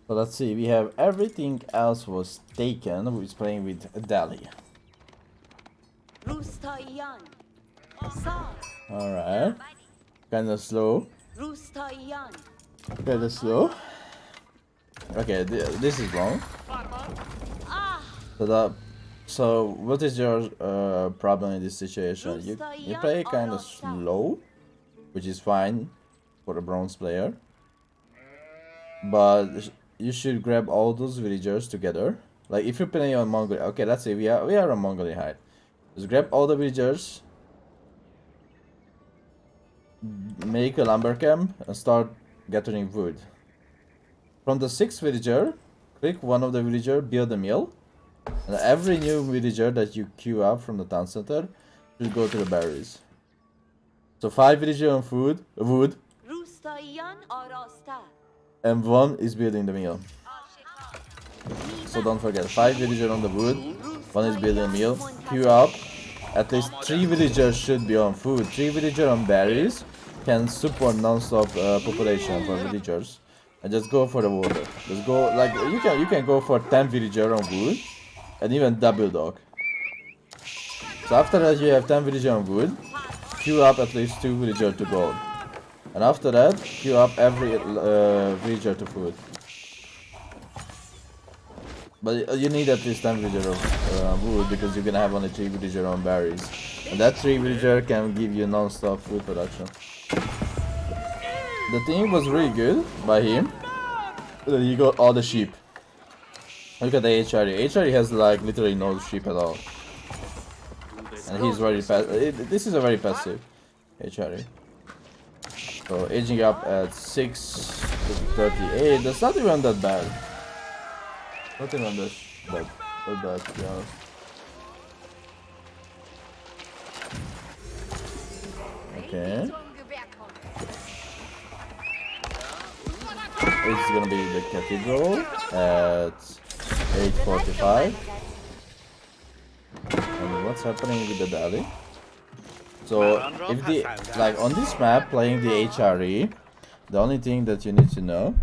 So let's see, we have everything else was taken, who is playing with Dali. Alright. Kinda slow. Kinda slow. Okay, this is wrong. So what is your problem in this situation? You play kinda slow, which is fine for a bronze player. But you should grab all those villagers together. Like if you're playing on Mongolia, okay, let's say we are on Mongolian height. Just grab all the villagers, make a lumber camp, and start gathering wood. From the 6th villager, click one of the villager, build a mill, and every new villager that you queue up from the town center should go to the berries. So 5 villager on wood, and 1 is building the mill. So don't forget, 5 villager on the wood, 1 is building a mill, queue up. At least 3 villagers should be on food. 3 villagers on berries can support non-stop population for villagers. And just go for the water. Just go like you can go for 10 villager on wood and even double dog. So after that you have 10 villager on wood, queue up at least 2 villager to gold. And after that queue up every villager to food. But you need at least 10 villager of wood because you're gonna have only 3 villager on berries. And that 3 villager can give you non-stop food production. The thing was really good by him. He got all the sheep. Look at the HRE. HRE has like literally no sheep at all. And he's very passive. This is a very passive HRE. So aging up at 6 to 38. That's not even that bad. Not even that bad, to be honest. Okay. It's gonna be the cathedral at 8:45. And what's happening with the Dali? So if on this map playing the HRE, the only thing that you need to know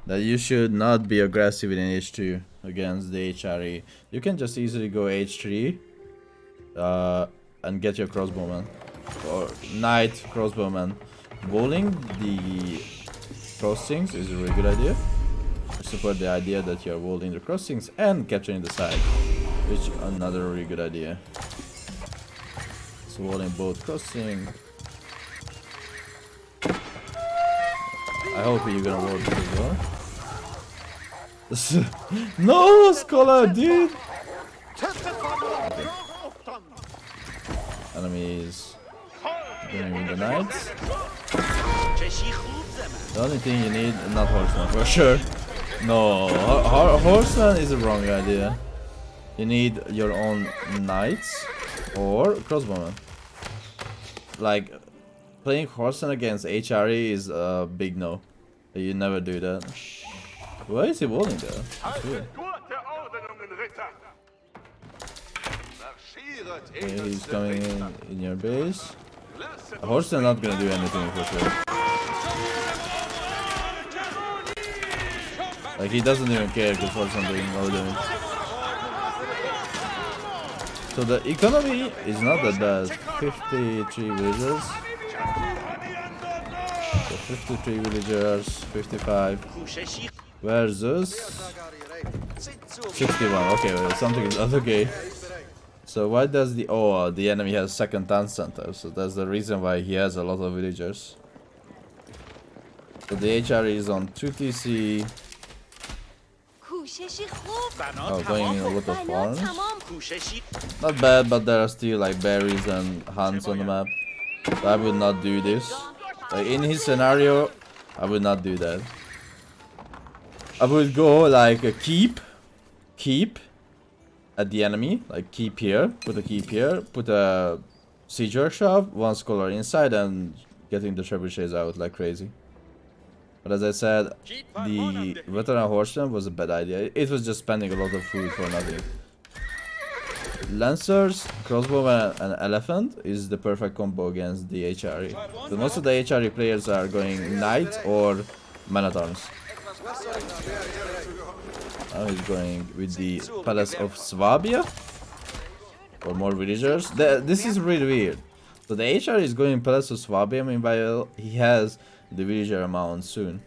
that you should not be aggressive in H2 against the HRE. You can just easily go H3 and get your crossbowman or knight crossbowman. Bowling the crossings is a really good idea. I support the idea that you're bowling the crossings and capturing the side, which is another really good idea. So bowling both crossing. I hope you're gonna roll this as well. No, Scholar, dude! Okay. Enemies going with the knights. The only thing you need, not horseman for sure. No, horseman is a wrong idea. You need your own knights or crossbowmen. Like, playing horseman against HRE is a big no. You never do that. Why is he walling there? Okay, he's coming in your base. A horseman not gonna do anything for sure. Like he doesn't even care because horseman doing no damage. So the economy is not that bad. 53 villagers. So 53 villagers, 55 versus 61. Okay, well, something is not okay. So why does the enemy has second town center? So that's the reason why he has a lot of villagers. So the HRE is on 2 TC. Oh, going in a lot of farms. Not bad, but there are still like berries and hunts on the map. So I would not do this. Like in his scenario, I would not do that. I would go like a keep at the enemy, like keep here, put a keep here, put a siege workshop, 1 scholar inside, and getting the trebuchets out like crazy. But as I said, the veteran horseman was a bad idea. It was just spending a lot of food for nothing. Lancers, crossbow, and elephant is the perfect combo against the HRE. But most of the HRE players are going knight or man at arms. Now he's going with the Palace of Swabia for more villagers. This is really weird. So the HR is going Palace of Swabia, meanwhile he has the villager amount soon.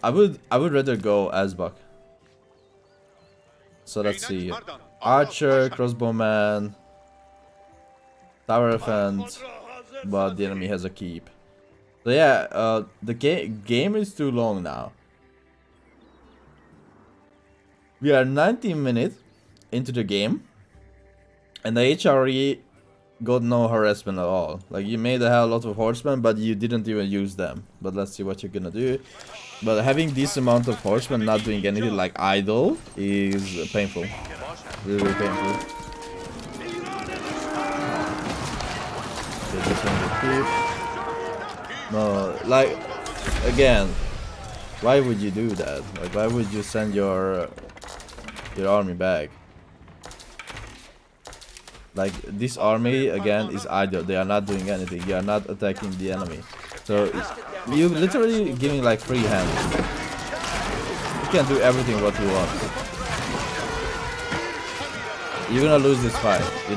I would rather go Asbak. So let's see. Archer, crossbowman, tower defense, but the enemy has a keep. So yeah, the game is too long now. We are 19 minutes into the game, and the HRE got no harassment at all. Like, you made a hell lot of horsemen, but you didn't even use them. But let's see what you're gonna do. But having this amount of horsemen not doing anything, like idle, is painful. Really painful. Okay, this one will keep. No, like, again, why would you do that? Like, why would you send your army back? Like, this army again is idle. They are not doing anything. You are not attacking the enemy. So you literally giving like free hand. You can do everything what you want. You're gonna lose this fight. You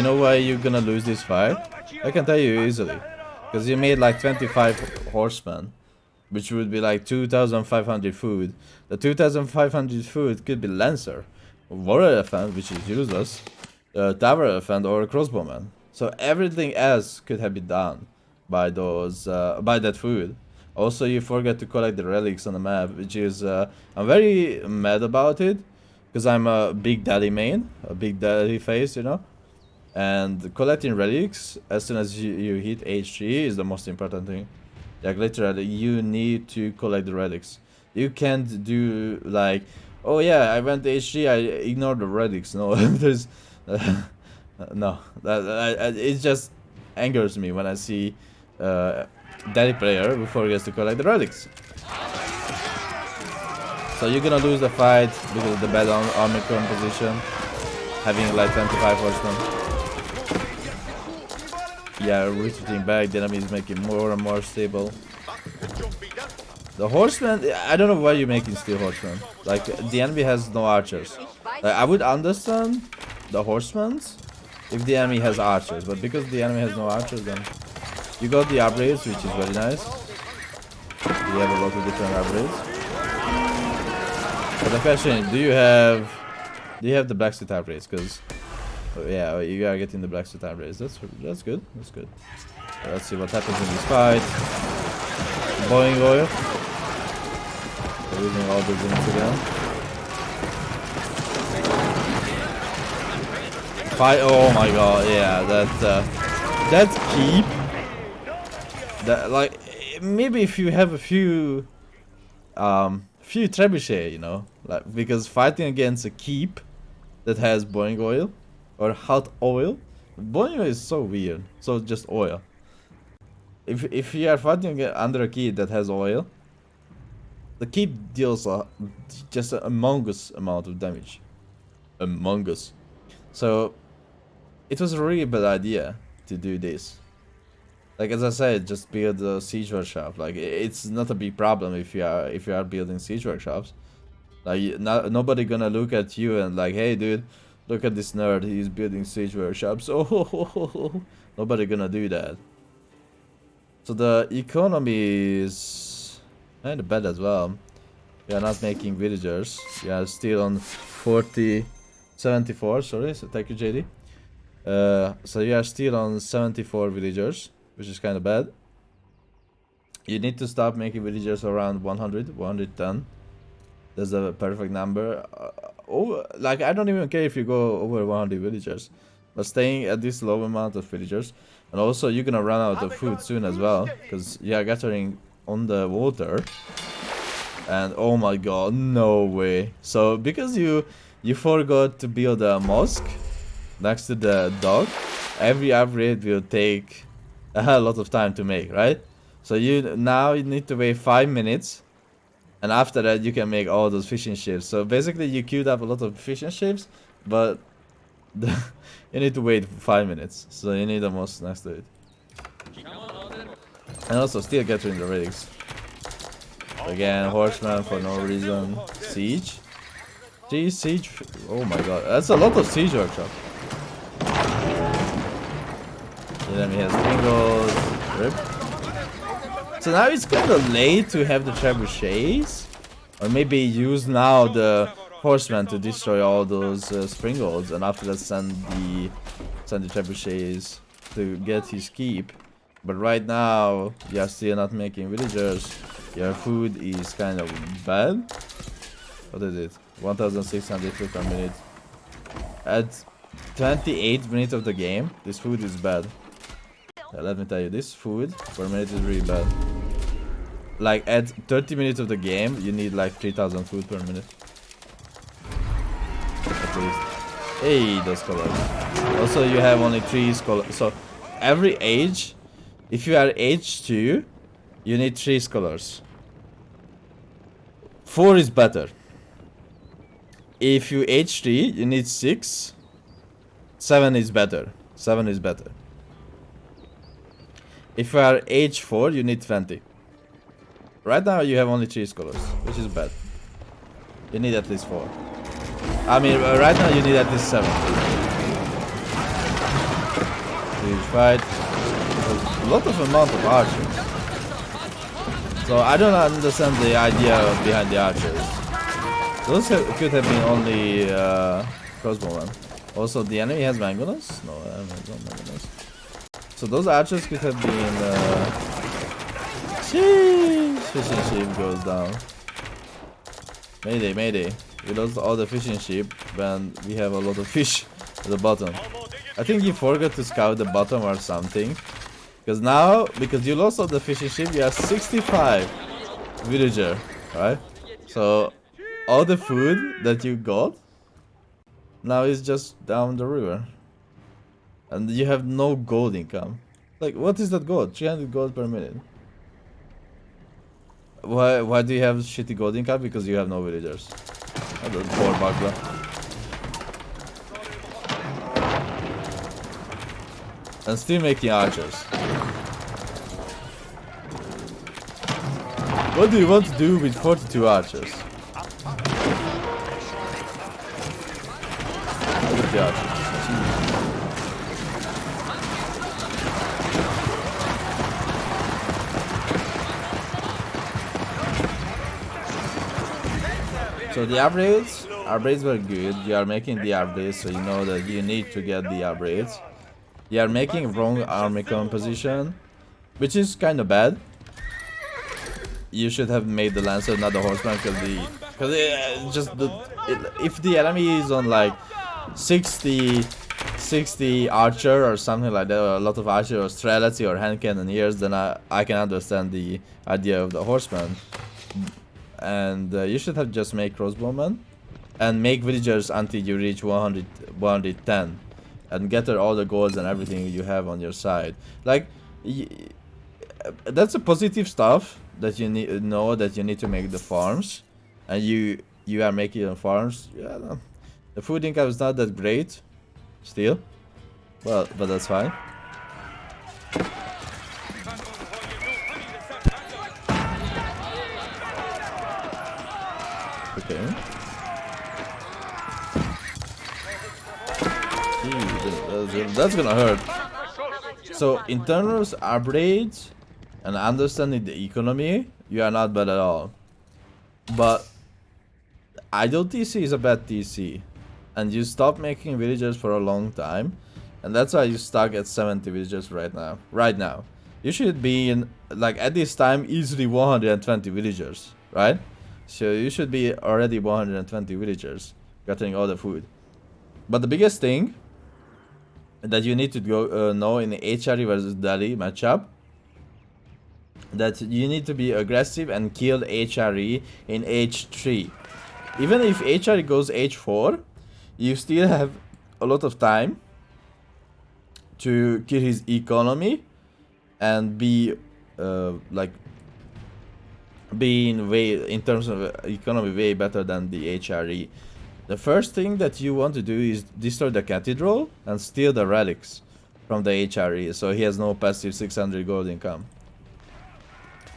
know why you're gonna lose this fight? I can tell you easily. Because you made like 25 horsemen, which would be like 2,500 food. The 2,500 food could be Lancer, Warrior Elephant, which is useless, Tower Elephant, or Crossbowman. So everything else could have been done by those, by that food. Also, you forget to collect the relics on the map, which is, I'm very mad about it, because I'm a big daddy main, a big daddy face, you know. And collecting relics as soon as you hit H3 is the most important thing. Like, literally, you need to collect the relics. You can't do like, oh yeah, I went to H3, I ignored the relics. No, there's no. It just angers me when I see daddy player who forgets to collect the relics. So you're gonna lose the fight because of the bad army composition, having like 25 horsemen. Yeah, retreating back, the enemy is making more and more stable. The horsemen, I don't know why you're making steel horsemen. Like, the enemy has no archers. Like, I would understand the horsemen if the enemy has archers, but because the enemy has no archers, then you got the upgrades, which is very nice. You have a lot of different upgrades. But the question is, do you have the blacksmith upgrades? Because yeah, you are getting the blacksmith upgrades. That's good. That's good. Let's see what happens in this fight. Boiling oil. We're losing all the units again. Fight. Oh my god. Yeah, that keep. That, like, maybe if you have a few trebuchet, you know, like, because fighting against a keep that has boiling oil or hot oil. Boiling oil is so weird. So just oil. If you are fighting under a keep that has oil, the keep deals just a humongous amount of damage. Humongous. So it was a really bad idea to do this. Like, as I said, just build a siege workshop. Like, it's not a big problem if you are building siege workshops. Like, nobody gonna look at you and like, hey dude, look at this nerd, he's building siege workshops. Oh, nobody gonna do that. So the economy is kind of bad as well. We are not making villagers. We are still on 74. Sorry, so thank you, JD. So you are still on 74 villagers, which is kind of bad. You need to stop making villagers around 100, 110. That's a perfect number. Like, I don't even care if you go over 100 villagers, but staying at this low amount of villagers. And also, you're gonna run out of food soon as well, because you are gathering on the water. And oh my god, no way. So because you forgot to build a mosque next to the dock, every upgrade will take a lot of time to make, right? So now you need to wait 5 minutes, and after that you can make all those fishing ships. So basically you queued up a lot of fishing ships, but you need to wait 5 minutes. So you need a mosque next to it. And also still gathering the relics. Again, horseman for no reason. Siege. 3 siege. Oh my god, that's a lot of siege workshop. The enemy has Pringles. Rip. So now it's kind of late to have the trebuchets. Or maybe use now the horsemen to destroy all those Springolds, and after that send the trebuchets to get his keep. But right now, you are still not making villagers. Your food is kind of bad. What is it? 1,600 food per minute. At 28 minutes of the game, this food is bad. Let me tell you, this food per minute is really bad. Like at 30 minutes of the game, you need like 3,000 food per minute. At least. Hey, those colors. Also, you have only 3 scholars. So, every age, if you are age 2, you need 3 scholars. 4 is better. If you age 3, you need 6. 7 is better. 7 is better. If you are age 4, you need 20. Right now you have only 3 scholars, which is bad. You need at least 4. I mean, right now you need at least 7. Huge fight. There's a lot of amount of archers. So I don't understand the idea behind the archers. Those could have been only crossbowmen. Also, the enemy has mangonels? No, I don't mangonels. So those archers could have been... Fishing ship goes down. Mayday, mayday. We lost all the fishing ship when we have a lot of fish at the bottom. I think you forgot to scout the bottom or something. Because now, because you lost all the fishing ship, you have 65 villager, right? So all the food that you got now is just down the river. And you have no gold income. Like, what is that gold? 300 gold per minute. Why do you have shitty gold income? Because you have no villagers. Oh, the poor Bagla. And still making archers. What do you want to do with 42 archers? Look at the archers. So the upgrades were good. You are making the upgrades, so you know that you need to get the upgrades. You are making wrong army composition, which is kind of bad. You should have made the lancer, not the horseman, because if the enemy is on like 60 archer or something like that, or a lot of archer or streletsy or hand cannoneers, then I can understand the idea of the horseman. And you should have just made crossbowmen and make villagers until you reach 110 and gather all the golds and everything you have on your side. Like, that's a positive stuff that you know that you need to make the farms, and you are making the farms. Yeah, no. The food income is not that great still, well, but that's fine. Okay. Jeez, that's gonna hurt. So in terms of upgrades and understanding the economy, you are not bad at all. But idle TC is a bad TC, and you stop making villagers for a long time, and that's why you stuck at 70 villagers right now. Right now, you should be in, like, at this time easily 120 villagers, right? So you should be already 120 villagers, gathering all the food. But the biggest thing that you need to go know in the HRE versus Delhi matchup, that you need to be aggressive and kill HRE in H3. Even if HRE goes H4, you still have a lot of time to kill his economy and be like being way, in terms of economy, way better than the HRE. The first thing that you want to do is destroy the cathedral and steal the relics from the HRE, so he has no passive 600 gold income.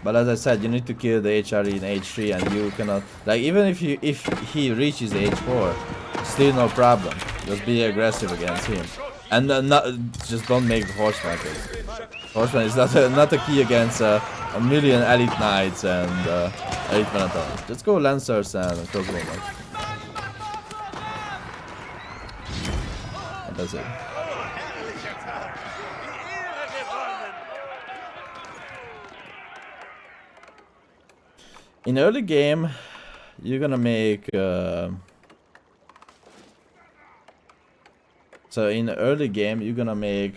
But as I said, you need to kill the HRE in H3, and you cannot, like, even if he reaches the H4, still no problem. Just be aggressive against him, and not just don't make the horseman. Horseman is not a key against a million elite knights and elite Venatons. Just go lancers and crossbowmen. And that's it. In early game, you're gonna make. So in early game, you're gonna make